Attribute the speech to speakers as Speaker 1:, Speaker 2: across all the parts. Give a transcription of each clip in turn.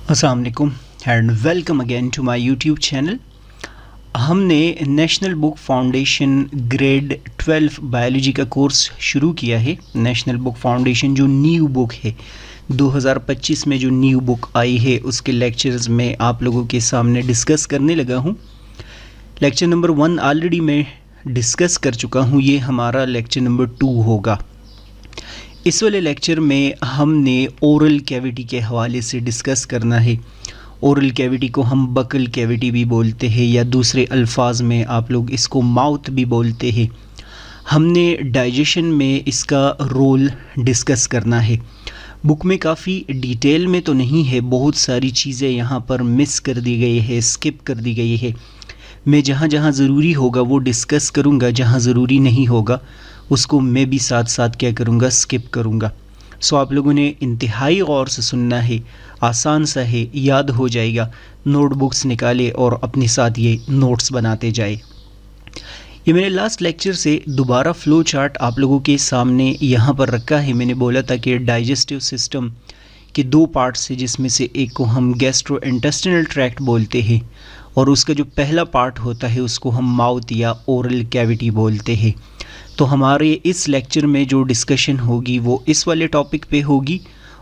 Speaker 1: अस्सलाम वालेकुम and welcome again to my YouTube channel. हमने national book foundation grade 12 biology का कोर्स शुरू किया है। नेशनल बुक फाउंडेशन जो न्यू बुक है 2025 में जो न्यू बुक आई है उसके लेक्चर्स में आप लोगों के सामने डिस्कस करने लगा हूँ। लेक्चर नंबर 1 ऑलरेडी मैं डिस्कस कर चुका हूँ, ये हमारा लेक्चर नंबर 2 होगा। इस वाले लेक्चर में हमने ओरल कैविटी के हवाले से डिस्कस करना है। ओरल कैविटी को हम बकल कैविटी भी बोलते हैं या दूसरे अल्फाज में आप लोग इसको माउथ भी बोलते हैं। हमने डाइजेशन में इसका रोल डिस्कस करना है। बुक में काफ़ी डिटेल में तो नहीं है, बहुत सारी चीज़ें यहाँ पर मिस कर दी गई है, स्किप कर दी गई है। मैं जहाँ जहाँ ज़रूरी होगा वो डिस्कस करूँगा, जहाँ ज़रूरी नहीं होगा उसको मैं भी साथ साथ क्या करूँगा, स्किप करूँगा। सो आप लोगों ने इंतहाई गौर से सुनना है, आसान सा है, याद हो जाएगा। नोटबुक्स निकाले और अपने साथ ये नोट्स बनाते जाए। ये मैंने लास्ट लेक्चर से दोबारा फ़्लो चार्ट आप लोगों के सामने यहाँ पर रखा है। मैंने बोला था कि डाइजेस्टिव सिस्टम के 2 पार्ट्स है, जिसमें से एक को हम गैस्ट्रो इंटेस्टिनल ट्रैक्ट बोलते हैं और उसका जो पहला पार्ट होता है उसको हम माउथ या ओरल कैविटी बोलते हैं। तो हमारे इस लेक्चर में जो डिस्कशन होगी वो इस वाले टॉपिक पे होगी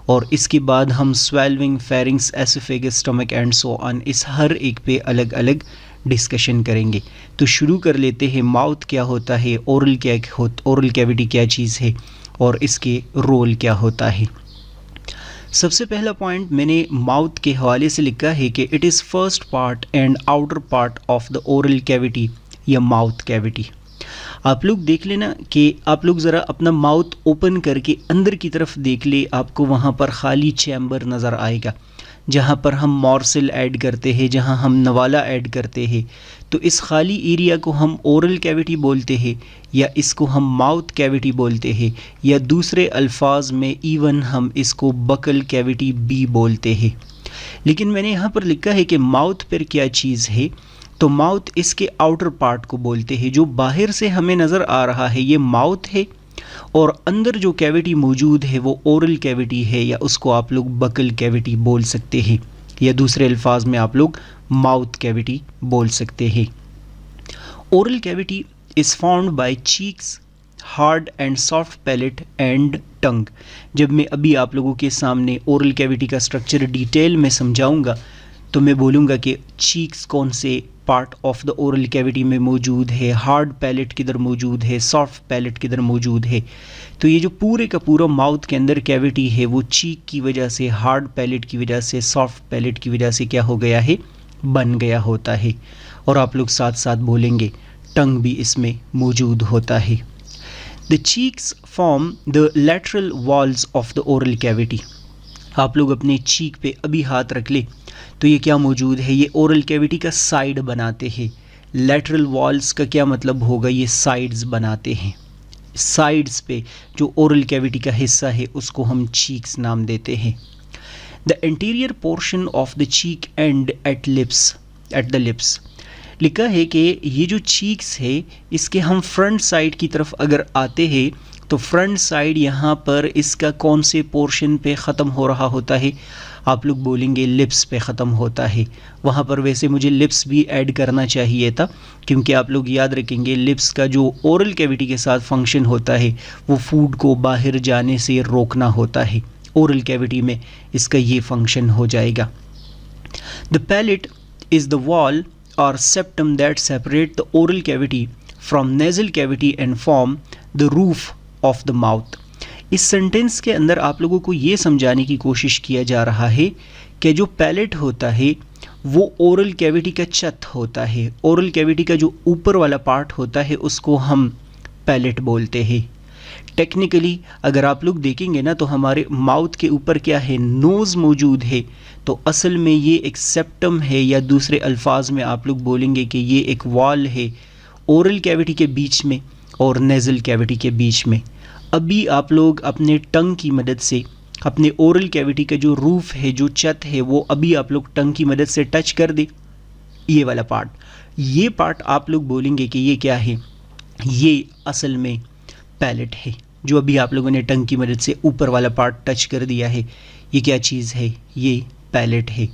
Speaker 1: और इसके बाद हम swallowing, pharynx, oesophagus, stomach and so on, इस हर एक पे अलग अलग डिस्कशन करेंगे। तो शुरू कर लेते हैं। माउथ क्या होता है, ओरल कैविटी क्या चीज़ है और इसके रोल क्या होता है। सबसे पहला पॉइंट मैंने माउथ के हवाले से लिखा है कि it is first part and outer part of the oral cavity या माउथ कैविटी। आप लोग देख लेना कि आप लोग ज़रा अपना माउथ ओपन करके अंदर की तरफ देख ले, आपको वहाँ पर खाली चैम्बर नज़र आएगा जहाँ पर हम मॉर्सल ऐड करते हैं, जहाँ हम नवाला ऐड करते हैं। तो इस खाली एरिया को हम ओरल कैविटी बोलते हैं या इसको हम माउथ कैविटी बोलते हैं या दूसरे अल्फाज में इवन हम इसको बकल कैविटी भी बोलते हैं। लेकिन मैंने यहाँ पर लिखा है कि माउथ पर क्या चीज़ है, तो माउथ इसके आउटर पार्ट को बोलते हैं। जो बाहर से हमें नज़र आ रहा है ये माउथ है और अंदर जो कैविटी मौजूद है वो ओरल कैविटी है या उसको आप लोग बकल कैविटी बोल सकते हैं या दूसरे अल्फाज में आप लोग माउथ कैविटी बोल सकते हैं। Oral cavity is found by cheeks, hard and soft palate and tongue. जब मैं अभी आप लोगों के सामने ओरल कैविटी का स्ट्रक्चर डिटेल में समझाऊंगा तो मैं बोलूँगा कि चीक्स कौन से part of the oral cavity में मौजूद है, हार्ड पैलेट किधर मौजूद है, सॉफ्ट पैलेट किधर मौजूद है। तो ये जो पूरे का पूरा माउथ के अंदर कैविटी है वो चीक की वजह से, हार्ड पैलेट की वजह से, सॉफ्ट पैलेट की वजह से क्या हो गया है, बन गया होता है। और आप लोग साथ साथ बोलेंगे टंग भी इसमें मौजूद होता है। The cheeks form the lateral walls of the oral cavity. आप लोग अपने चीक पे अभी हाथ रख ले तो ये क्या मौजूद है, ये ओरल कैविटी का साइड बनाते हैं। लैटरल वॉल्स का क्या मतलब होगा, ये साइड्स बनाते हैं। साइड्स पे जो ओरल कैविटी का हिस्सा है उसको हम चीक्स नाम देते हैं। The interior portion of the cheek and at the lips. लिखा है कि ये जो चीक्स है इसके हम फ्रंट साइड की तरफ अगर आते हैं तो फ्रंट साइड यहाँ पर इसका कौन से पोर्शन पे ख़त्म हो रहा होता है, आप लोग बोलेंगे लिप्स पे ख़त्म होता है। वहाँ पर वैसे मुझे लिप्स भी ऐड करना चाहिए था क्योंकि आप लोग याद रखेंगे लिप्स का जो ओरल कैविटी के साथ फंक्शन होता है वो फूड को बाहर जाने से रोकना होता है। ओरल कैविटी में इसका ये फंक्शन हो जाएगा। The palate is the wall और septum that separate the oral cavity from nasal cavity and form the roof of the mouth. इस सेंटेंस के अंदर आप लोगों को ये समझाने की कोशिश किया जा रहा है कि जो पैलेट होता है वो ओरल कैविटी का छत होता है। ओरल कैविटी का जो ऊपर वाला पार्ट होता है उसको हम पैलेट बोलते हैं। टेक्निकली अगर आप लोग देखेंगे ना तो हमारे माउथ के ऊपर क्या है, नोज़ मौजूद है। तो असल में ये एक सेप्टम है या दूसरे अल्फाज में आप लोग बोलेंगे कि ये एक वॉल है ओरल कैविटी के बीच में और नेज़ल कैविटी के बीच में। अभी आप लोग अपने टंग की मदद से अपने ओरल कैविटी का जो रूफ है, जो छत है, वो अभी आप लोग टंग की मदद से टच कर दे। ये वाला पार्ट, ये पार्ट आप लोग बोलेंगे कि ये क्या है, ये असल में पैलेट है। जो अभी आप लोगों ने टंग की मदद से ऊपर वाला पार्ट टच कर दिया है, ये क्या चीज़ है, ये पैलेट है।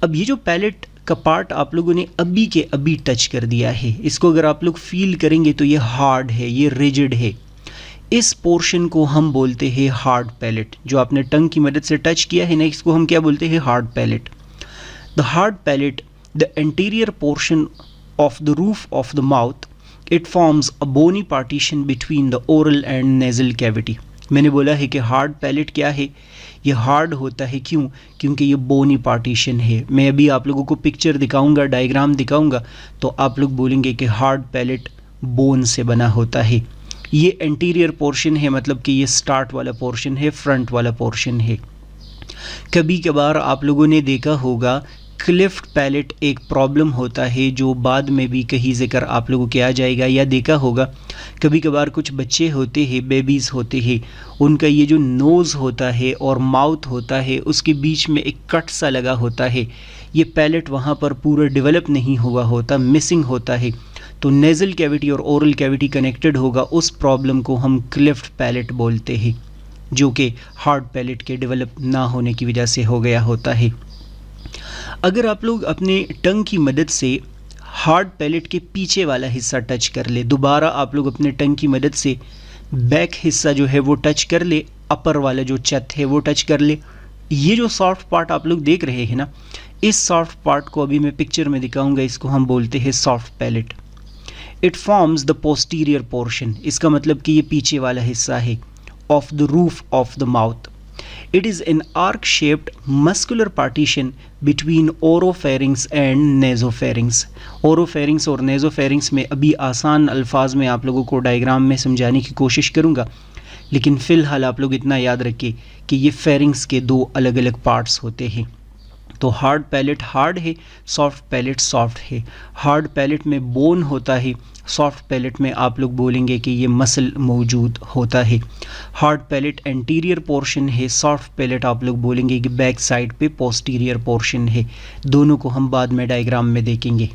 Speaker 1: अब ये जो पैलेट का पार्ट आप लोगों ने अभी के अभी टच कर दिया है, इसको अगर आप लोग फील करेंगे तो ये हार्ड है, ये रिजिड है। इस पोर्शन को हम बोलते हैं हार्ड पैलेट। जो आपने टंग की मदद से टच किया है ना, इसको हम क्या बोलते हैं? Hard palate. The hard palate, the anterior portion of the roof of the mouth, it forms a bony partition between the oral and nasal cavity. मैंने बोला है कि हार्ड पैलेट क्या है? ये हार्ड होता है क्यों? क्योंकि ये बोनी पार्टीशन है। मैं अभी आप लोगों को पिक्चर दिखाऊंगा, डायग्राम दिखाऊंगा, तो आप लोग बोलेंगे कि हार्ड पैलेट बोन से बना होता है। ये एंटीरियर पोर्शन है, मतलब कि ये स्टार्ट वाला पोर्शन है, फ्रंट वाला पोर्शन है। कभी कभार आप लोगों ने देखा होगा क्लिफ्ट पैलेट एक प्रॉब्लम होता है, जो बाद में भी कहीं जिक्र आप लोगों के आ जाएगा। या देखा होगा कभी कभार कुछ बच्चे होते हैं, बेबीज़ होते हैं, उनका ये जो नोज़ होता है और माउथ होता है, उसके बीच में एक कट सा लगा होता है। ये पैलेट वहाँ पर पूरा डेवलप नहीं हुआ होता, मिसिंग होता है। तो नेज़ल कैविटी और ओरल कैविटी कनेक्टेड होगा, उस प्रॉब्लम को हम क्लिफ्ट पैलेट बोलते हैं, जो कि हार्ड पैलेट के डेवलप ना होने की वजह से हो गया होता है। अगर आप लोग अपने टंग की मदद से हार्ड पैलेट के पीछे वाला हिस्सा टच कर ले, दोबारा आप लोग अपने टंग की मदद से बैक हिस्सा जो है वो टच कर ले, अपर वाला जो चथ है वो टच कर ले, ये जो सॉफ्ट पार्ट आप लोग देख रहे हैं ना, इस सॉफ्ट पार्ट को अभी मैं पिक्चर में दिखाऊंगा, इसको हम बोलते हैं soft palate. It forms the posterior portion, इसका मतलब कि ये पीछे वाला हिस्सा है, of the roof of the mouth. It is an arc-shaped muscular partition between oropharynx and nasopharynx. Oropharynx और nasopharynx में अभी आसान अल्फाज में आप लोगों को डायग्राम में समझाने की कोशिश करूँगा, लेकिन फ़िलहाल आप लोग इतना याद रखिए कि ये फेरिंग्स के दो अलग अलग पार्ट्स होते हैं। तो हार्ड पैलेट हार्ड है, सॉफ्ट पैलेट सॉफ्ट है। हार्ड पैलेट में बोन होता है, सॉफ्ट पैलेट में आप लोग बोलेंगे कि ये मसल मौजूद होता है। हार्ड पैलेट एंटीरियर पोर्शन है, सॉफ्ट पैलेट आप लोग बोलेंगे कि बैक साइड पे पोस्टीरियर पोर्शन है। दोनों को हम बाद में डायग्राम में देखेंगे।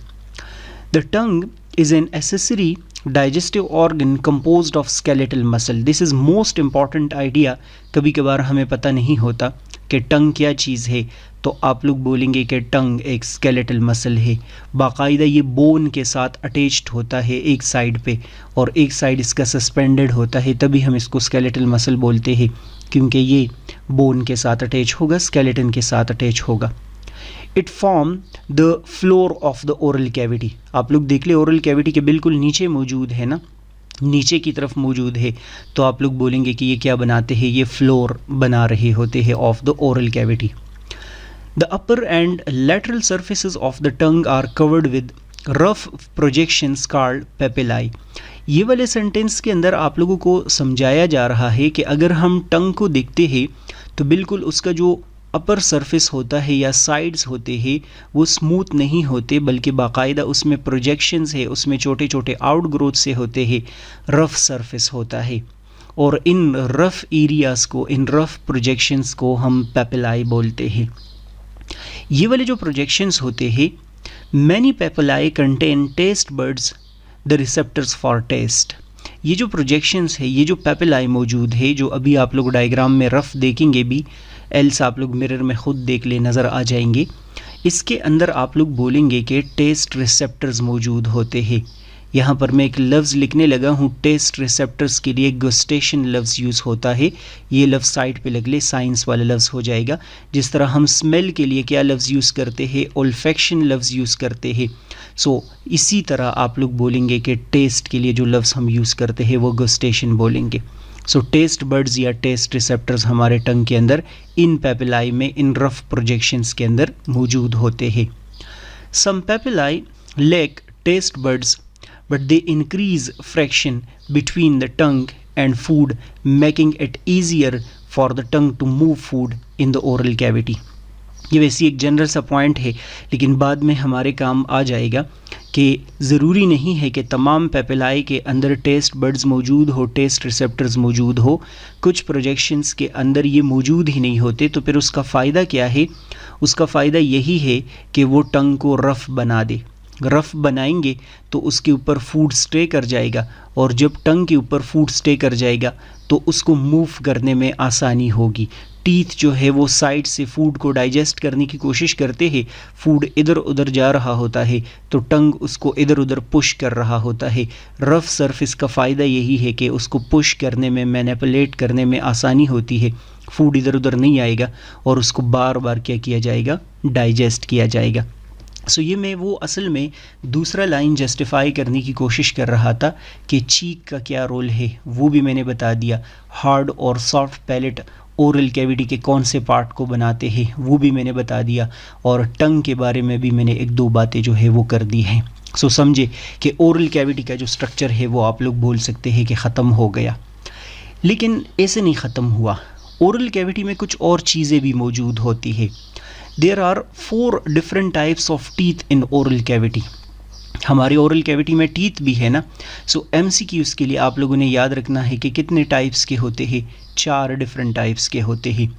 Speaker 1: The tongue is an accessory digestive organ composed of skeletal muscle. This is most important idea. कभी कभार हमें पता नहीं होता कि टंग क्या चीज़ है, तो आप लोग बोलेंगे कि टंग एक स्केलेटल मसल है। बाकायदा ये बोन के साथ अटैच्ड होता है एक साइड पे, और एक साइड इसका सस्पेंडेड होता है, तभी हम इसको स्केलेटल मसल बोलते हैं, क्योंकि ये बोन के साथ अटैच होगा, स्केलेटन के साथ अटैच होगा। It form the floor of the oral cavity. आप लोग देख ले, ओरल कैविटी के बिल्कुल नीचे मौजूद है ना, नीचे की तरफ मौजूद है, तो आप लोग बोलेंगे कि ये क्या बनाते हैं? ये फ्लोर बना रहे होते हैं of the oral cavity. The upper and lateral surfaces of the tongue are covered with rough projections called papillae. ये वाले सेंटेंस के अंदर आप लोगों को समझाया जा रहा है कि अगर हम टंग को देखते हैं तो बिल्कुल उसका जो अपर सरफेस होता है या साइड्स होते हैं वो स्मूथ नहीं होते, बल्कि बाकायदा उसमें प्रोजेक्शंस है, उसमें छोटे छोटे आउट ग्रोथ से होते हैं, रफ सरफेस होता है। और इन रफ एरियाज़ को, इन रफ प्रोजेक्शंस को हम पेपिलाई बोलते हैं। ये वाले जो प्रोजेक्शंस होते हैं, many papillae contain taste buds the receptors for taste. ये जो प्रोजेक्शंस है, ये जो पेपिलाई मौजूद है, जो अभी आप लोग डायग्राम में रफ देखेंगे भी, एल्स आप लोग मिरर में ख़ुद देख ले, नज़र आ जाएंगे। इसके अंदर आप लोग बोलेंगे कि टेस्ट रिसेप्टर्स मौजूद होते हैं। यहाँ पर मैं एक लफ्ज़ लिखने लगा हूँ, टेस्ट रिसेप्टर्स के लिए गुस्टेशन लफ्ज़ यूज़ होता है। ये लफ्ज़ साइड पे लग ले, साइंस वाला लफ्ज़ हो जाएगा। जिस तरह हम स्मेल के लिए क्या लफ्ज़ यूज़ करते हैं? ओल्फेक्शन लफ्ज़ यूज़ करते हैं। सो इसी तरह आप लोग बोलेंगे कि टेस्ट के लिए जो लफ्ज़ हम यूज़ करते हैं वो गुस्टेशन बोलेंगे। सो टेस्ट बर्ड्स या टेस्ट रिसेप्टर्स हमारे टंग के अंदर इन पेपिलाई में, इन रफ प्रोजेक्शंस के अंदर मौजूद होते हैं। Some papillae lack taste buds but they increase friction between the tongue and food, making it easier for the tongue to move food in the oral cavity. ये वैसी एक जनरल सा पॉइंट है, लेकिन बाद में हमारे काम आ जाएगा कि ज़रूरी नहीं है कि तमाम पेपिलाई के अंदर टेस्ट बर्ड्स मौजूद हो, टेस्ट रिसेप्टर्स मौजूद हो। कुछ प्रोजेक्शंस के अंदर ये मौजूद ही नहीं होते, तो फिर उसका फ़ायदा क्या है? उसका फ़ायदा यही है कि वो टंग को रफ़ बना दे। रफ़ बनाएंगे तो उसके ऊपर फूड स्टे कर जाएगा, और जब टंग के ऊपर फूड स्टे कर जाएगा तो उसको मूव करने में आसानी होगी। टीथ जो है वो साइड से फूड को डाइजेस्ट करने की कोशिश करते हैं, फूड इधर उधर जा रहा होता है तो टंग उसको इधर उधर पुश कर रहा होता है। रफ़ सरफेस का फ़ायदा यही है कि उसको पुश करने में, मैनिपुलेट करने में आसानी होती है, फूड इधर उधर नहीं आएगा और उसको बार बार क्या किया जाएगा, डाइजेस्ट किया जाएगा। सो ये मैं वो असल में दूसरा लाइन जस्टिफाई करने की कोशिश कर रहा था कि चीक का क्या रोल है, वो भी मैंने बता दिया। हार्ड और सॉफ्ट पैलेट ओरल कैविटी के कौन से पार्ट को बनाते हैं वो भी मैंने बता दिया, और टंग के बारे में भी मैंने एक दो बातें जो है वो कर दी हैं। सो समझे कि ओरल कैविटी का जो स्ट्रक्चर है वो आप लोग बोल सकते हैं कि ख़त्म हो गया। लेकिन ऐसे नहीं ख़त्म हुआ, ओरल कैविटी में कुछ और चीज़ें भी मौजूद होती है। There are 4 different types of teeth in oral cavity. हमारे ओरल कैविटी में टीथ भी है ना। सो MCQs के लिए आप लोगों ने याद रखना है कि कितने टाइप्स के होते हैं, 4 डिफरेंट टाइप्स के होते हैं।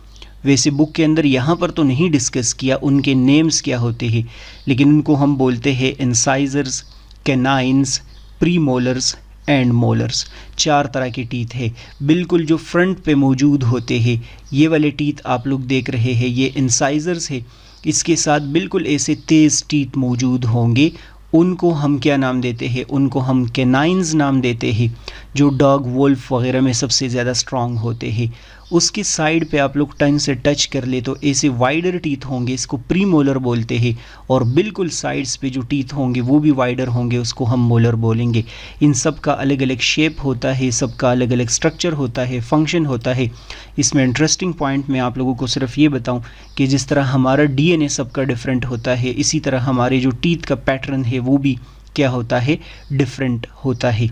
Speaker 1: वैसे बुक के अंदर यहाँ पर तो नहीं डिस्कस किया उनके नेम्स क्या होते हैं, लेकिन उनको हम बोलते हैं incisors, canines, premolars and molars. 4 तरह के टीथ है। बिल्कुल जो फ्रंट पे मौजूद होते हैं ये वाले टीथ आप लोग देख रहे हैं, ये इंसाइजर्स है। इसके साथ बिल्कुल ऐसे तेज़ टीथ मौजूद होंगे, उनको हम क्या नाम देते हैं, उनको हम कैनाइन्स नाम देते हैं, जो डॉग, वोल्फ वगैरह में सबसे ज़्यादा स्ट्रॉन्ग होते हैं। उसके साइड पे आप लोग टंग से टच कर ले तो ऐसे वाइडर टीथ होंगे, इसको प्रीमोलर बोलते हैं। और बिल्कुल साइड्स पे जो टीथ होंगे वो भी वाइडर होंगे, उसको हम मोलर बोलेंगे। इन सब का अलग अलग शेप होता है, सबका अलग अलग स्ट्रक्चर होता है, फंक्शन होता है। इसमें इंटरेस्टिंग पॉइंट मैं आप लोगों को सिर्फ ये बताऊं कि जिस तरह हमारा DNA सबका डिफरेंट होता है, इसी तरह हमारे जो टीथ का पैटर्न है वो भी क्या होता है, डिफरेंट होता है।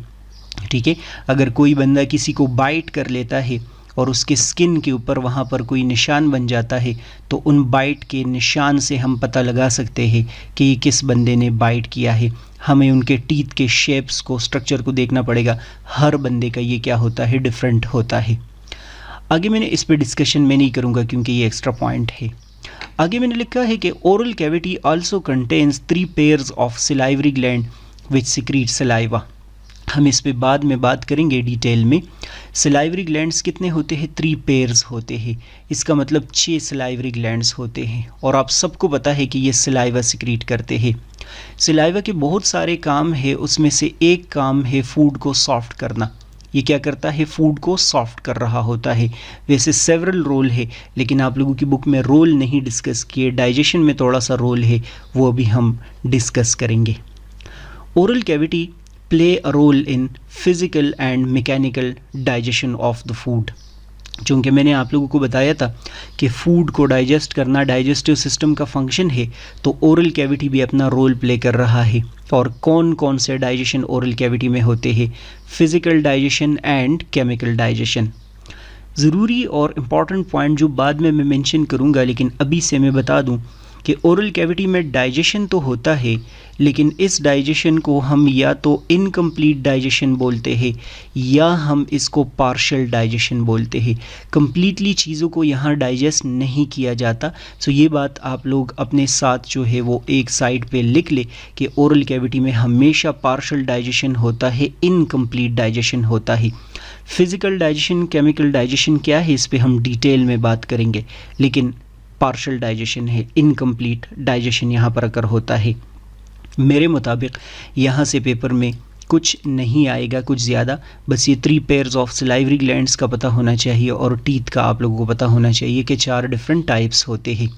Speaker 1: ठीक है, अगर कोई बंदा किसी को बाइट कर लेता है और उसके स्किन के ऊपर वहाँ पर कोई निशान बन जाता है तो उन बाइट के निशान से हम पता लगा सकते हैं कि ये किस बंदे ने बाइट किया है। हमें उनके टीथ के शेप्स को, स्ट्रक्चर को देखना पड़ेगा। हर बंदे का ये क्या होता है, डिफरेंट होता है। आगे मैंने इस पर डिस्कशन मैं नहीं करूँगा क्योंकि ये एक्स्ट्रा पॉइंट है। आगे मैंने लिखा है कि oral cavity also contains 3 pairs of salivary gland which secrete saliva. हम इस पे बाद में बात करेंगे डिटेल में। सिलाइवरी ग्लैंड्स कितने होते हैं, 3 पेयर्स होते हैं। इसका मतलब 6 सिलाइवरी ग्लैंड्स होते हैं और आप सबको पता है कि ये सिलाइवा सिक्रीट करते हैं। सिलाइवा के बहुत सारे काम है, उसमें से एक काम है फूड को सॉफ्ट करना। ये क्या करता है, फूड को सॉफ्ट कर रहा होता है। वैसे सेवरल रोल है लेकिन आप लोगों की बुक में रोल नहीं डिस्कस किए। डाइजेशन में थोड़ा सा रोल है, वो अभी हम डिस्कस करेंगे। Oral cavity play a role in physical and mechanical digestion of the food। चूँकि मैंने आप लोगों को बताया था कि फूड को डाइजेस्ट करना डाइजेस्टिव सिस्टम का फंक्शन है, तो ओरल कैविटी भी अपना रोल प्ले कर रहा है। और कौन कौन से डाइजेशन ओरल कैविटी में होते हैं, physical digestion and chemical digestion. ज़रूरी और इम्पॉर्टेंट पॉइंट जो बाद में मैं मेंशन करूँगा, लेकिन अभी से मैं बता दूँ कि ओरल कैविटी में डाइजेशन तो होता है, लेकिन इस डाइजेशन को हम या तो इनकम्प्लीट डाइजेशन बोलते हैं या हम इसको पार्शियल डाइजेशन बोलते हैं। कंप्लीटली चीज़ों को यहाँ डाइजेस्ट नहीं किया जाता। सो ये बात आप लोग अपने साथ जो है वो एक साइड पे लिख ले कि ओरल कैविटी में हमेशा पार्शियल डाइजेशन होता है, इनकम्प्लीट डाइजेशन होता है। फिज़िकल डाइजेशन, केमिकल डाइजेशन क्या है, इस पर हम डिटेल में बात करेंगे, लेकिन पार्शियल डाइजेशन है, इनकम्प्लीट डाइजेशन यहाँ पर अगर होता है। मेरे मुताबिक यहाँ से पेपर में कुछ नहीं आएगा कुछ ज़्यादा, बस ये 3 पेयर्स ऑफ सिलाइवरी ग्लैंड्स का पता होना चाहिए और टीथ का आप लोगों को पता होना चाहिए कि 4 डिफरेंट टाइप्स होते हैं।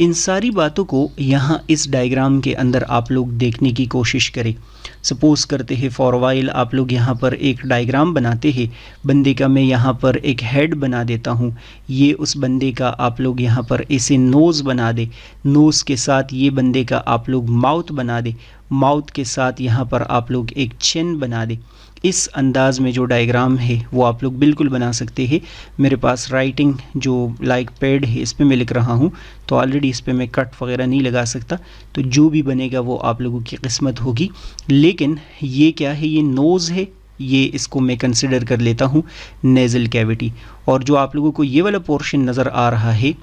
Speaker 1: इन सारी बातों को यहाँ इस डायग्राम के अंदर आप लोग देखने की कोशिश करें। सपोज़ करते हैं फॉर वाइल आप लोग यहाँ पर एक डायग्राम बनाते हैं बंदे का, मैं यहाँ पर एक हेड बना देता हूँ। ये उस बंदे का आप लोग यहाँ पर ऐसे नोज़ बना दे, नोज़ के साथ ये बंदे का आप लोग माउथ बना दे, माउथ के साथ यहाँ पर आप लोग एक चिन बना दे। इस अंदाज़ में जो डायग्राम है वो आप लोग बिल्कुल बना सकते हैं। मेरे पास राइटिंग जो लाइक पैड है इस पर मैं लिख रहा हूँ, तो ऑलरेडी इस पर मैं कट वगैरह नहीं लगा सकता, तो जो भी बनेगा वो आप लोगों की किस्मत होगी। लेकिन ये क्या है, ये नोज़ है, ये इसको मैं कंसिडर कर लेता हूँ नेज़ल कैविटी। और जो आप लोगों को ये वाला पोर्शन नज़र आ रहा है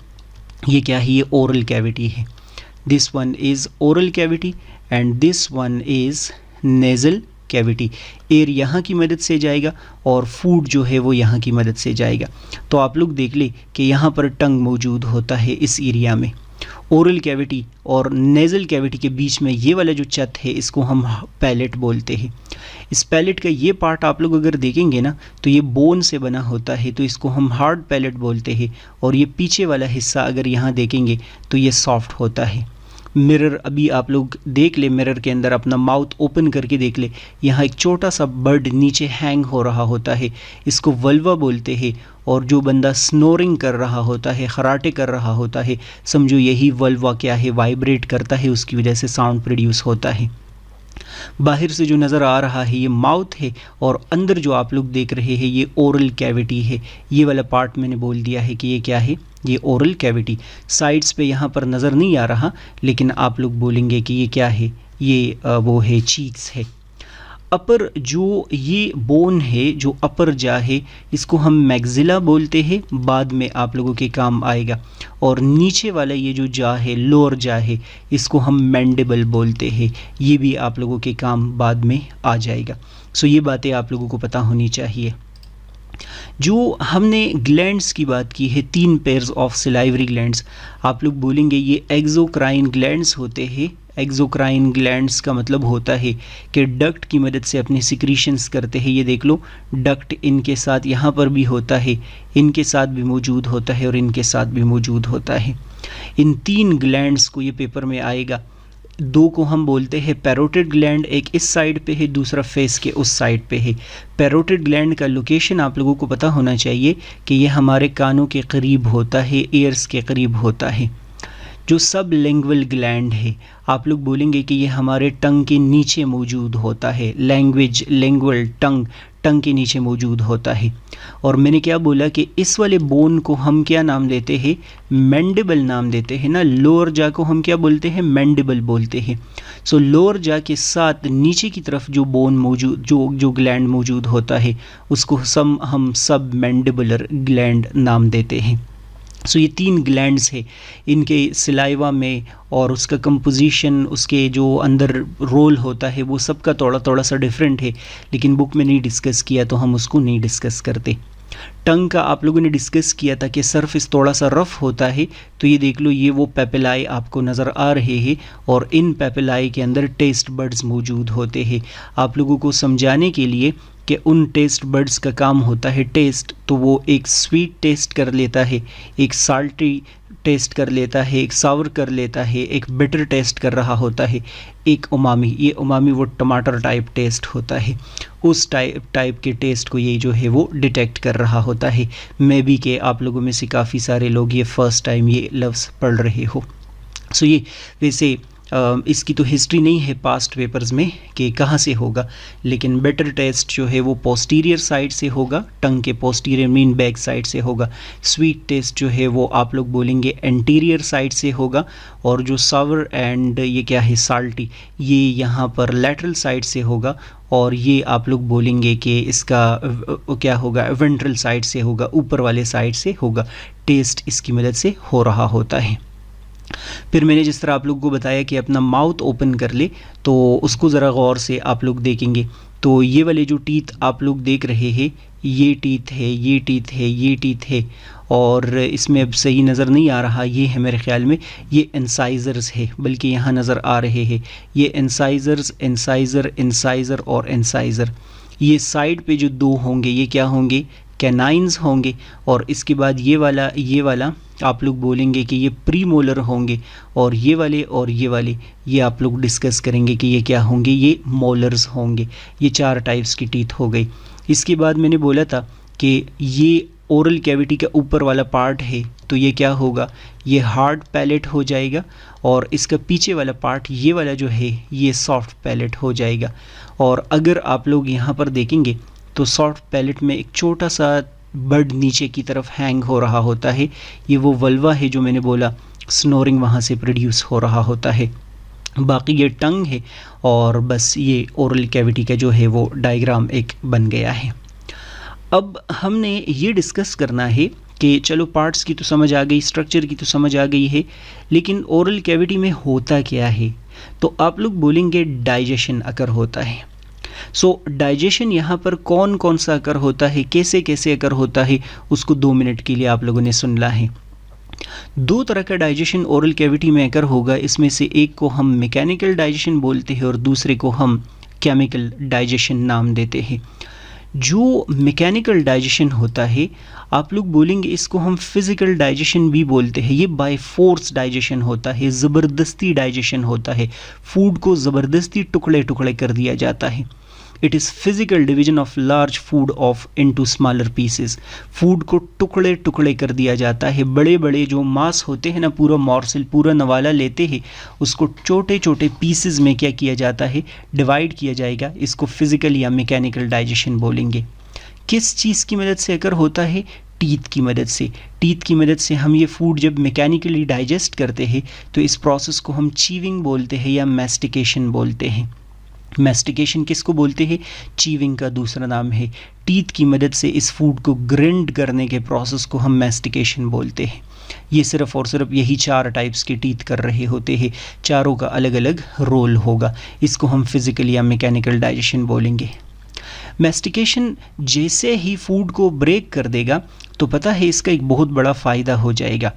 Speaker 1: ये क्या है, ये ओरल कैविटी है। This one is oral cavity and this one is nasal cavity. Air यहाँ की मदद से जाएगा और फूड जो है वो यहाँ की मदद से जाएगा। तो आप लोग देख ले कि यहाँ पर टंग मौजूद होता है इस एरिया में। ओरल कैविटी और नेज़ल कैविटी के बीच में ये वाला जो छत है इसको हम पैलेट बोलते हैं। इस पैलेट का ये पार्ट आप लोग अगर देखेंगे ना तो ये बोन से बना होता है, तो इसको हम हार्ड पैलेट बोलते हैं। और ये पीछे वाला हिस्सा अगर यहाँ देखेंगे तो ये सॉफ्ट होता है। मिरर अभी आप लोग देख ले, मिरर के अंदर अपना माउथ ओपन करके देख ले, यहाँ एक छोटा सा बर्ड नीचे हैंग हो रहा होता है, इसको वल्वा बोलते हैं। और जो बंदा स्नोरिंग कर रहा होता है, खराटे कर रहा होता है, समझो यही वल्वा क्या है, वाइब्रेट करता है, उसकी वजह से साउंड प्रोड्यूस होता है। बाहर से जो नज़र आ रहा है ये माउथ है और अंदर जो आप लोग देख रहे हैं ये ओरल कैविटी है। ये वाला पार्ट मैंने बोल दिया है कि ये क्या है, ये ओरल कैविटी। साइड्स पे यहाँ पर नज़र नहीं आ रहा, लेकिन आप लोग बोलेंगे कि ये क्या है, ये वो है चीक्स है। अपर जो ये बोन है, जो अपर जा है, इसको हम मैग्जिला बोलते हैं, बाद में आप लोगों के काम आएगा। और नीचे वाला ये जो जा है, लोअर जा है, इसको हम मैंडिबल बोलते हैं, ये भी आप लोगों के काम बाद में आ जाएगा। सो ये बातें आप लोगों को पता होनी चाहिए। जो हमने ग्लैंड्स की बात की है, 3 पेयर्स ऑफ सिलाइवरी ग्लैंड्स, आप लोग बोलेंगे ये एक्सोक्राइन ग्लैंड्स होते हैं। एक्सोक्राइन ग्लैंड्स का मतलब होता है कि डक्ट की मदद से अपने सिक्रीशंस करते हैं। ये देख लो, डक्ट इनके साथ यहाँ पर भी होता है, इनके साथ भी मौजूद होता है और इनके साथ भी मौजूद होता है। इन 3 ग्लैंड्स को ये पेपर में आएगा। 2 को हम बोलते हैं पैरोटिड ग्लैंड, एक इस साइड पे है, दूसरा फेस के उस साइड पे है। पैरोटिड ग्लैंड का लोकेशन आप लोगों को पता होना चाहिए कि ये हमारे कानों के करीब होता है, ईयर्स के करीब होता है। जो सब लिंगुअल ग्लैंड है, आप लोग बोलेंगे कि ये हमारे टंग के नीचे मौजूद होता है। लैंग्वेज, लिंगुअल, टंग के नीचे मौजूद होता है। और मैंने क्या बोला कि इस वाले बोन को हम क्या नाम देते हैं, मैंडिबल नाम देते हैं ना। लोअर जा को हम क्या बोलते हैं, मैंडिबल बोलते हैं। सो लोअर जा के साथ नीचे की तरफ जो बोन मौजूद, जो ग्लैंड मौजूद होता है, उसको हम सब मैंडिबुलर ग्लैंड नाम देते हैं। सो ये 3 ग्लैंड्स है, इनके सिलाइवा में और उसका कंपोजिशन, उसके जो अंदर रोल होता है, वो सबका थोड़ा सा डिफरेंट है, लेकिन बुक में नहीं डिस्कस किया तो हम उसको नहीं डिस्कस करते। टंग का आप लोगों ने डिस्कस किया था कि सरफेस थोड़ा सा रफ होता है, तो ये देख लो, ये वो पेपिलाई आपको नज़र आ रहे हैं और इन पेपिलाई के अंदर टेस्ट बड्स मौजूद होते हैं। आप लोगों को समझाने के लिए कि उन टेस्ट बड्स का काम होता है टेस्ट, तो वो एक स्वीट टेस्ट कर लेता है, एक साल्टी टेस्ट कर लेता है, एक सावर कर लेता है, एक बिटर टेस्ट कर रहा होता है, एक उमामी, ये उमामी वो टमाटर टाइप टेस्ट होता है, उस टाइप के टेस्ट को ये जो है वो डिटेक्ट कर रहा होता है। मे बी कि आप लोगों में से काफ़ी सारे लोग ये फ़र्स्ट टाइम ये लफ्ज़ पढ़ रहे हो। सो ये वैसे इसकी तो हिस्ट्री नहीं है पास्ट पेपर्स में कि कहाँ से होगा, लेकिन बेटर टेस्ट जो है वो पोस्टीरियर साइड से होगा, टंग के पोस्टीरियर मीन बैक साइड से होगा। स्वीट टेस्ट जो है वो आप लोग बोलेंगे एंटीरियर साइड से होगा, और जो सावर एंड ये क्या है साल्टी, ये यहाँ पर लैटरल साइड से होगा, और ये आप लोग बोलेंगे कि इसका क्या होगा, वेंट्रल साइड से होगा, ऊपर वाले साइड से होगा। टेस्ट इसकी मदद से हो रहा होता है। फिर मैंने जिस तरह आप लोग को बताया कि अपना माउथ ओपन कर ले, तो उसको ज़रा गौर से आप लोग देखेंगे तो ये वाले जो टीथ आप लोग देख रहे हैं, ये टीथ है, ये टीथ है, ये टीथ है, और इसमें अब सही नज़र नहीं आ रहा, ये है मेरे ख्याल में ये इंसाइज़र्स है, बल्कि यहाँ नज़र आ रहे हैं ये इंसाइज़र्स, इंसाइज़र, इंसाइज़र और इंसाइज़र। ये साइड पे जो 2 होंगे ये क्या होंगे, कैनाइंस होंगे, और इसके बाद ये वाला आप लोग बोलेंगे कि ये प्रीमोलर होंगे, और ये वाले ये आप लोग डिस्कस करेंगे कि ये क्या होंगे, ये मोलर्स होंगे। ये 4 टाइप्स की टीथ हो गई। इसके बाद मैंने बोला था कि ये ओरल कैविटी का ऊपर वाला पार्ट है, तो ये क्या होगा, ये हार्ड पैलेट हो जाएगा, और इसका पीछे वाला पार्ट ये वाला जो है ये सॉफ्ट पैलेट हो जाएगा। और अगर आप लोग यहाँ पर देखेंगे तो सॉफ्ट पैलेट में एक छोटा सा बर्ड नीचे की तरफ हैंग हो रहा होता है, ये वो वल्वा है जो मैंने बोला, स्नोरिंग वहाँ से प्रोड्यूस हो रहा होता है। बाकी ये टंग है, और बस ये ओरल कैविटी का जो है वो डायग्राम एक बन गया है। अब हमने ये डिस्कस करना है कि चलो पार्ट्स की तो समझ आ गई, स्ट्रक्चर की तो समझ आ गई है, लेकिन ओरल कैविटी में होता क्या है। तो आप लोग बोलेंगे डाइजेशन अकर होता है। सो डाइजेशन यहाँ पर कौन कौन सा अकर होता है, कैसे कैसे अकर होता है, उसको 2 मिनट के लिए आप लोगों ने सुन ला है। 2 तरह का डाइजेशन ओरल कैविटी में अकर होगा। इसमें से एक को हम मैकेनिकल डाइजेशन बोलते हैं और दूसरे को हम केमिकल डाइजेशन नाम देते हैं। जो मैकेनिकल डाइजेशन होता है, आप लोग बोलेंगे इसको हम फिज़िकल डाइजेशन भी बोलते हैं। ये बाय फोर्स डाइजेशन होता है, ज़बरदस्ती डाइजेशन होता है, फूड को ज़बरदस्ती टुकड़े टुकड़े कर दिया जाता है। It is physical division of large food of into smaller pieces. Food को टुकड़े टुकड़े कर दिया जाता है। बड़े बड़े जो मांस होते हैं ना, पूरा मॉर्सल, पूरा नवाला लेते हैं, उसको छोटे छोटे पीसेस में क्या किया जाता है, डिवाइड किया जाएगा। इसको फिजिकल या मैकेनिकल डाइजेशन बोलेंगे। किस चीज़ की मदद से अकर होता है? टीथ की मदद से। टीथ की मदद से हम ये फूड जब मैकेनिकली डाइजेस्ट करते हैं तो इस प्रोसेस को हम चीविंग बोलते हैं या मैस्टिकेशन बोलते हैं। मैस्टिकेशन किसको बोलते हैं? चीविंग का दूसरा नाम है। टीथ की मदद से इस फूड को ग्रिंड करने के प्रोसेस को हम मैस्टिकेशन बोलते हैं। ये सिर्फ और सिर्फ यही 4 टाइप्स के टीथ कर रहे होते हैं, चारों का अलग अलग रोल होगा। इसको हम फिजिकल या मैकेनिकल डाइजेशन बोलेंगे। मैस्टिकेशन जैसे ही फूड को ब्रेक कर देगा तो पता है इसका एक बहुत बड़ा फ़ायदा हो जाएगा।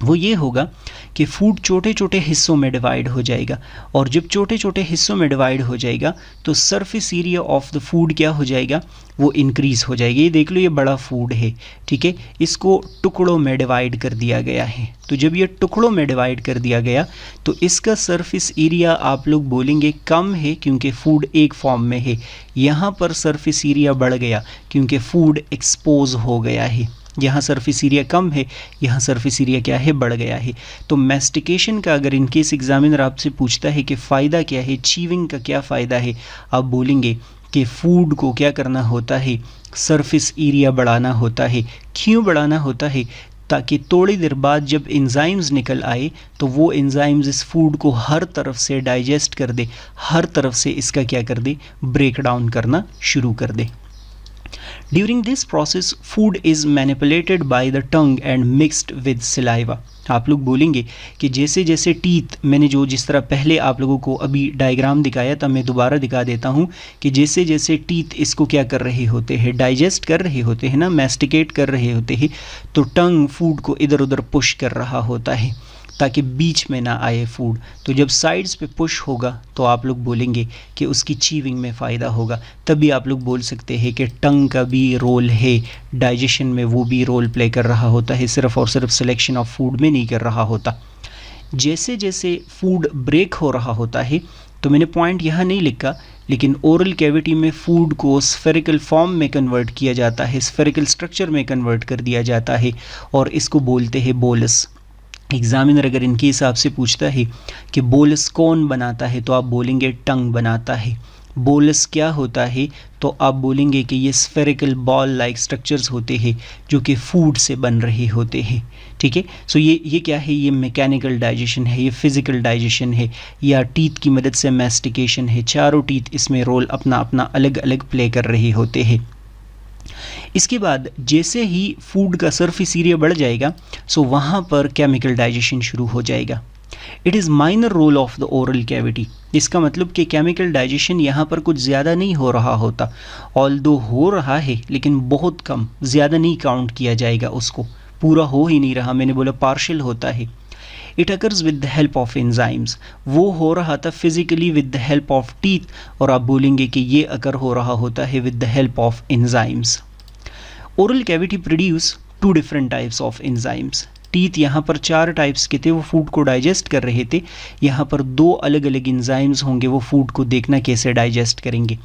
Speaker 1: वो ये होगा कि फूड छोटे छोटे हिस्सों में डिवाइड हो जाएगा, और जब छोटे छोटे हिस्सों में डिवाइड हो जाएगा तो surface area of the food क्या हो जाएगा, वो इंक्रीज़ हो जाएगी। ये देख लो, ये बड़ा फूड है, ठीक है, इसको टुकड़ों में डिवाइड कर दिया गया है। तो जब ये टुकड़ों में डिवाइड कर दिया गया तो इसका सरफेस एरिया आप लोग बोलेंगे कम है, क्योंकि फूड एक फॉर्म में है। यहाँ पर सरफेस एरिया बढ़ गया क्योंकि फूड एक्सपोज हो गया है। यहाँ सरफेस एरिया कम है, यहाँ सरफेस एरिया क्या है, बढ़ गया है। तो मैस्टिकेशन का अगर इन केस एग्जामिनर आपसे पूछता है कि फ़ायदा क्या है, चीविंग का क्या फ़ायदा है, आप बोलेंगे कि फूड को क्या करना होता है, सरफेस एरिया बढ़ाना होता है। क्यों बढ़ाना होता है? ताकि थोड़ी देर बाद जब एंजाइम्स निकल आए तो वो एंजाइम्स इस फूड को हर तरफ से डाइजेस्ट कर दे, हर तरफ से इसका क्या कर दे, ब्रेक डाउन करना शुरू कर दे। During this process, food is manipulated by the tongue and mixed with saliva. आप लोग बोलेंगे कि जैसे जैसे टीथ, मैंने जो जिस तरह पहले आप लोगों को अभी डायग्राम दिखाया था, मैं दोबारा दिखा देता हूँ कि जैसे जैसे टीथ इसको क्या कर रहे होते हैं, डाइजेस्ट कर रहे होते हैं ना, मैस्टिकेट कर रहे होते हैं, तो टंग फूड को इधर उधर पुश कर रहा होता है ताकि बीच में ना आए फूड। तो जब साइड्स पे पुश होगा तो आप लोग बोलेंगे कि उसकी चीविंग में फ़ायदा होगा। तभी आप लोग बोल सकते हैं कि टंग का भी रोल है डाइजेशन में, वो भी रोल प्ले कर रहा होता है, सिर्फ और सिर्फ सिलेक्शन ऑफ फूड में नहीं कर रहा होता। जैसे जैसे फूड ब्रेक हो रहा होता है, तो मैंने पॉइंट यहाँ नहीं लिखा, लेकिन ओरल कैविटी में फूड को स्फेरिकल फॉर्म में कन्वर्ट किया जाता है, स्फेरिकल स्ट्रक्चर में कन्वर्ट कर दिया जाता है, और इसको बोलते हैं बोलस। एग्जामिनर अगर इनके हिसाब से पूछता है कि बोलस कौन बनाता है, तो आप बोलेंगे टंग बनाता है। बोलस क्या होता है, तो आप बोलेंगे कि ये स्फेरिकल बॉल लाइक स्ट्रक्चर्स होते हैं जो कि फूड से बन रहे होते हैं, ठीक है। सो ये क्या है, ये मैकेनिकल डाइजेशन है, ये फिजिकल डाइजेशन है, या टीथ की मदद से मैस्टिकेशन है। चारों टीथ इसमें रोल अपना अपना अलग अलग प्ले कर रहे होते हैं। इसके बाद जैसे ही फूड का सरफेस एरिया बढ़ जाएगा, सो वहाँ पर केमिकल डाइजेशन शुरू हो जाएगा। It is minor role of the oral cavity. इसका मतलब कि केमिकल डाइजेशन यहाँ पर कुछ ज़्यादा नहीं हो रहा होता, ऑल्दो हो रहा है लेकिन बहुत कम, ज़्यादा नहीं काउंट किया जाएगा उसको, पूरा हो ही नहीं रहा, मैंने बोला पार्शियल होता है। It occurs with the help of enzymes. वो हो रहा था physically with the help of teeth, और आप बोलेंगे कि ये अकर हो रहा होता है with the help of enzymes. Oral cavity produce 2 different types of enzymes. Teeth यहाँ पर 4 टाइप्स के थे, वो फूड को डाइजेस्ट कर रहे थे। यहाँ पर 2 अलग अलग एंजाइम्स होंगे, वो फूड को देखना कैसे डाइजेस्ट करेंगे।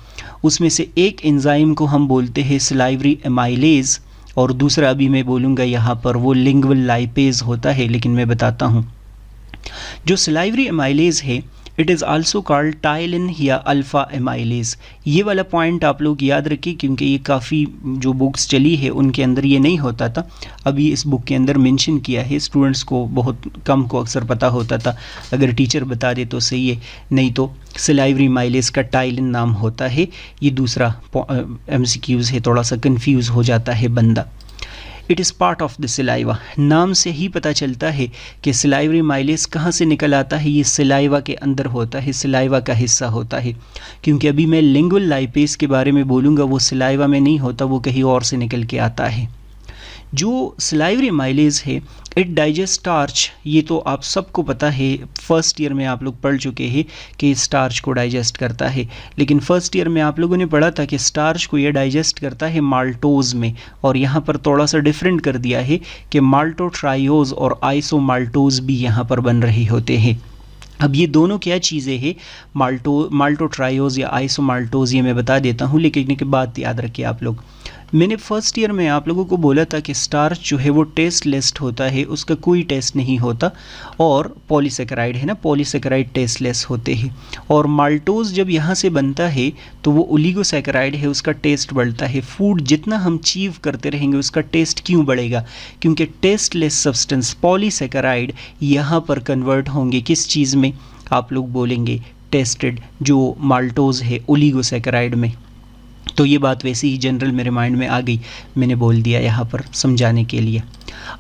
Speaker 1: उसमें से एक एंजाइम को हम बोलते हैं सलाइवरी एमाइलेज, और दूसरा अभी मैं बोलूँगा यहाँ पर वो लिंगुअल लाइपेज होता है, लेकिन मैं बताता हूँ। जो सलाइवरी एमाइलेज है, it is also called ptyalin या अल्फ़ा एमाइलेज। ये वाला पॉइंट आप लोग याद रखिए, क्योंकि ये काफ़ी जो बुक्स चली है उनके अंदर ये नहीं होता था, अभी इस बुक के अंदर मेंशन किया है। स्टूडेंट्स को बहुत कम को अक्सर पता होता था, अगर टीचर बता दे तो सही है, नहीं तो सलाइवरी एमाइलेज का टाइलिन नाम होता है। ये दूसरा MCQs है, थोड़ा सा कन्फ्यूज़ हो जाता है बंदा। It is part of the saliva. नाम से ही पता चलता है कि सिलाइवरी माइलेज कहाँ से निकल आता है, ये सिलाइवा के अंदर होता है, सिलाइवा का हिस्सा होता है। क्योंकि अभी मैं लिंगुअल लाइपेज के बारे में बोलूँगा, वो सिलाइवा में नहीं होता, वो कहीं और से निकल के आता है। जो सिलाइवरी माइलेज है इट डाइजेस्ट स्टार्च, ये तो आप सबको पता है, फर्स्ट ईयर में आप लोग पढ़ चुके हैं कि स्टार्च को डाइजेस्ट करता है। लेकिन फर्स्ट ईयर में आप लोगों ने पढ़ा था कि स्टार्च को ये डाइजेस्ट करता है माल्टोज में, और यहाँ पर थोड़ा सा डिफरेंट कर दिया है कि माल्टोट्रायोज और आइसोमाल्टोज भी यहाँ पर बन रहे होते हैं। अब ये दोनों क्या चीज़ें हैं, माल्टोट्रायोज या आइसोमाल्टोज, ये मैं बता देता हूँ, लेकिन एक बात याद रखिए आप लोग। मैंने फर्स्ट ईयर में आप लोगों को बोला था कि स्टार्च जो है वो टेस्ट लेस होता है, उसका कोई टेस्ट नहीं होता, और पॉलीसेकेराइड है ना, पॉलीसेकेराइड टेस्ट लेस होते हैं। और माल्टोज जब यहाँ से बनता है तो वो ओलिगोसेकेराइड है, उसका टेस्ट बढ़ता है। फूड जितना हम चीव करते रहेंगे उसका टेस्ट क्यों बढ़ेगा, क्योंकि टेस्ट लेस सब्सटेंस पॉलीसेकेराइड यहाँ पर कन्वर्ट होंगे किस चीज़ में, आप लोग बोलेंगे टेस्टेड, जो माल्टोज है ओलिगोसेकेराइड में। तो ये बात वैसे ही जनरल मेरे माइंड में आ गई, मैंने बोल दिया यहाँ पर समझाने के लिए।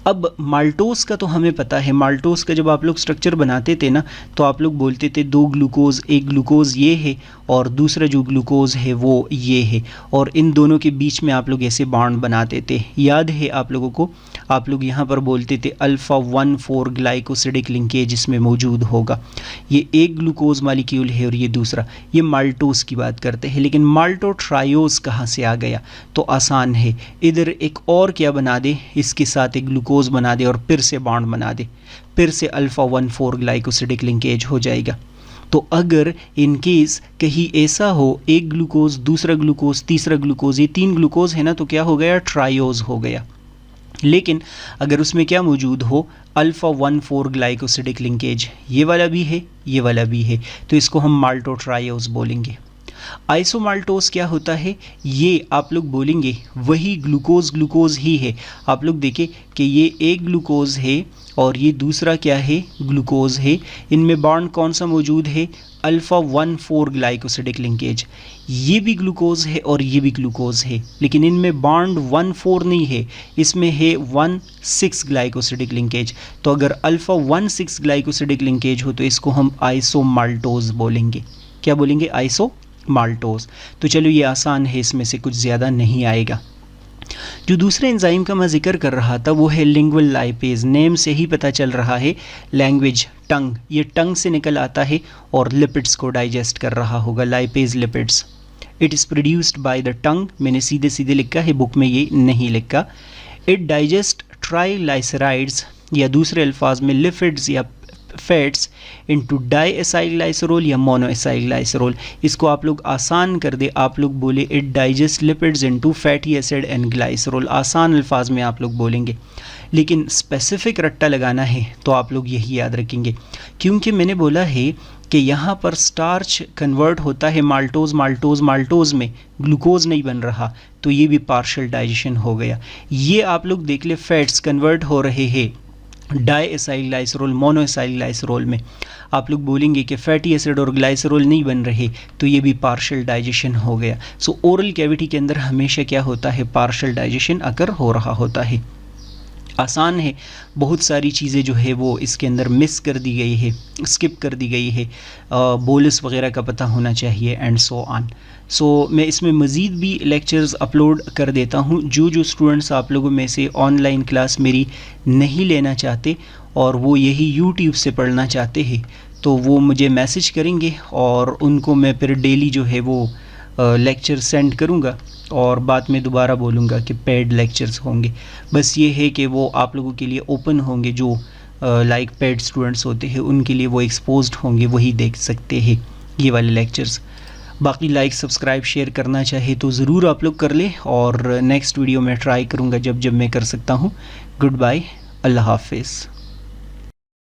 Speaker 1: अब माल्टोज का तो हमें पता है, माल्टोज का जब आप लोग स्ट्रक्चर बनाते थे ना तो आप लोग बोलते थे 2 ग्लूकोज, एक ग्लूकोज ये है और दूसरा जो ग्लूकोज है वो ये है, और इन दोनों के बीच में आप लोग ऐसे बॉन्ड बनाते थे। याद है आप लोगों को, आप लोग यहाँ पर बोलते थे अल्फ़ा 1,4 ग्लाइकोसिडिक लिंकेज इसमें मौजूद होगा। ये एक ग्लूकोज मालिक्यूल है और ये दूसरा, ये माल्टोज की बात करते हैं। लेकिन माल्टोट्रायोज कहाँ से आ गया, तो आसान है, इधर एक और क्या बना दे, इसके साथ एक ग्लूकोज बना दे और फिर से बॉन्ड बना दे, फिर से अल्फ़ा 1,4 ग्लाइकोसिडिक लिंकेज हो जाएगा। तो अगर इन केस कहीं ऐसा हो, एक ग्लूकोज, दूसरा ग्लूकोज, तीसरा ग्लूकोज, ये 3 ग्लूकोज है ना, तो क्या हो गया, ट्रायोज हो गया। लेकिन अगर उसमें क्या मौजूद हो, अल्फ़ा 1,4 ग्लाइकोसिडिक लिंकेज, ये वाला भी है, ये वाला भी है, तो इसको हम माल्टोट्रायोज बोलेंगे। आइसोमाल्टोज क्या होता है, ये आप लोग बोलेंगे वही ग्लूकोज ही है। आप लोग देखें कि ये एक ग्लूकोज है और ये दूसरा क्या है, ग्लूकोज है। इनमें बॉन्ड कौन सा मौजूद है, अल्फ़ा 1,4 ग्लाइकोसिडिक लिंकेज। ये भी ग्लूकोज है और ये भी ग्लूकोज है, लेकिन इनमें बॉन्ड 1,4 नहीं है, इसमें है 1,6 ग्लाइकोसिडिक लिंकेज। तो अगर अल्फ़ा 1,6 ग्लाइकोसिडिक लिंकेज हो तो इसको हम आइसोमाल्टोज बोलेंगे। क्या बोलेंगे, आइसोमाल्टोज। तो चलो ये आसान है, इसमें से कुछ ज़्यादा नहीं आएगा। जो दूसरे एंजाइम का मैं जिक्र कर रहा था वो है लिंगुअल लाइपेज। नेम से ही पता चल रहा है, लैंग्वेज, टंग, ये टंग से निकल आता है और लिपिड्स को डाइजेस्ट कर रहा होगा, lipase lipids. It is produced by the tongue, मैंने सीधे सीधे लिखा है, बुक में ये नहीं लिखा। इट डाइजेस्ट ट्राइग्लाइसराइड्स, या दूसरे अल्फाज में लिपिड्स या फैट्स इनटू डाईएसाइलग्लाइसरोल या मोनोएसाइलग्लाइसरोल। इसको आप लोग आसान कर दे, आप लोग बोले it digest lipids into fatty acid and glycerol. आसान अल्फाज में आप लोग बोलेंगे, लेकिन स्पेसिफिक रट्टा लगाना है तो आप लोग यही याद रखेंगे, क्योंकि मैंने बोला है कि यहाँ पर स्टार्च कन्वर्ट होता है माल्टोज में, ग्लूकोज नहीं बन रहा, तो ये भी पार्शियल डाइजेशन हो गया। ये आप लोग देख ले, फैट्स कन्वर्ट हो रहे हैं डाईएसाइलग्लाइसरोल, मोनोएसाइलग्लाइसरोल में। आप लोग बोलेंगे कि फैटी एसिड और ग्लाइसरोल नहीं बन रहे, तो ये भी पार्शियल डाइजेशन हो गया। सो ओरल कैविटी के अंदर हमेशा क्या होता है, पार्शियल डाइजेशन अगर हो रहा होता है। आसान है, बहुत सारी चीज़ें जो है वो इसके अंदर मिस कर दी गई है, स्किप कर दी गई है, बोलस वगैरह का पता होना चाहिए एंड सो ऑन। सो मैं इसमें मज़ीद भी लेक्चर्स अपलोड कर देता हूँ। जो स्टूडेंट्स आप लोगों में से ऑनलाइन क्लास मेरी नहीं लेना चाहते और वो यही यूट्यूब से पढ़ना चाहते हैं, तो वो मुझे मैसेज करेंगे और उनको मैं फिर डेली जो है वो लेक्चर सेंड करूँगा, और बाद में दोबारा बोलूँगा कि पेड लेक्चर्स होंगे। बस ये है कि वो आप लोगों के लिए ओपन होंगे, जो लाइक पेड स्टूडेंट्स होते हैं उनके लिए वो एक्सपोज्ड होंगे, वही देख सकते हैं ये वाले लेक्चर्स। बाकी लाइक, सब्सक्राइब, शेयर करना चाहे तो ज़रूर आप लोग कर लें, और नेक्स्ट वीडियो में ट्राई करूँगा जब मैं कर सकता हूँ। गुड बाय, अल्लाह हाफिज़।